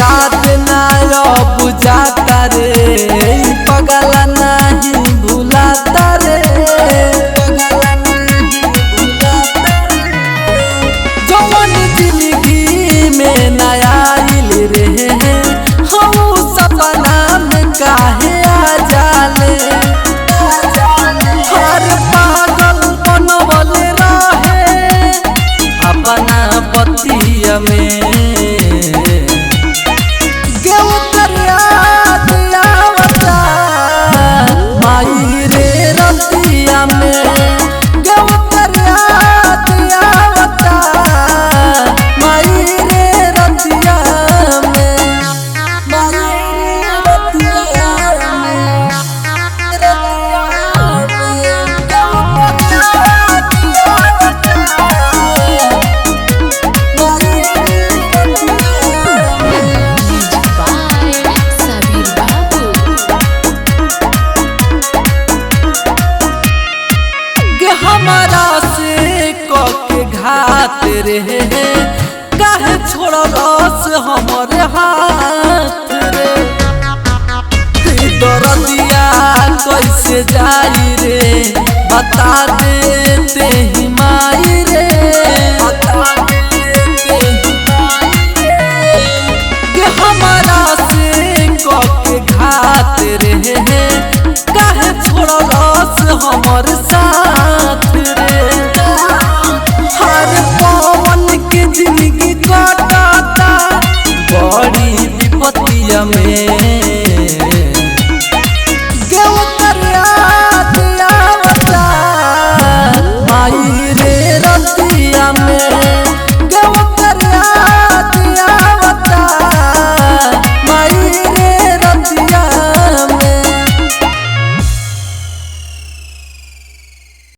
याद ना बुझाता रे पगला नहीं भूलाता रे जवन जिंदगी में नया आइल रे हम सपना में काहे आ जाले हर पागल बनवल रहे अपना पतिया में माई रे रतिया में माई रे रतिया में हमारा से के घात रे काहे छोड़लस हमरे हाथ रे दर्दिया कैसे जाई रे बता देते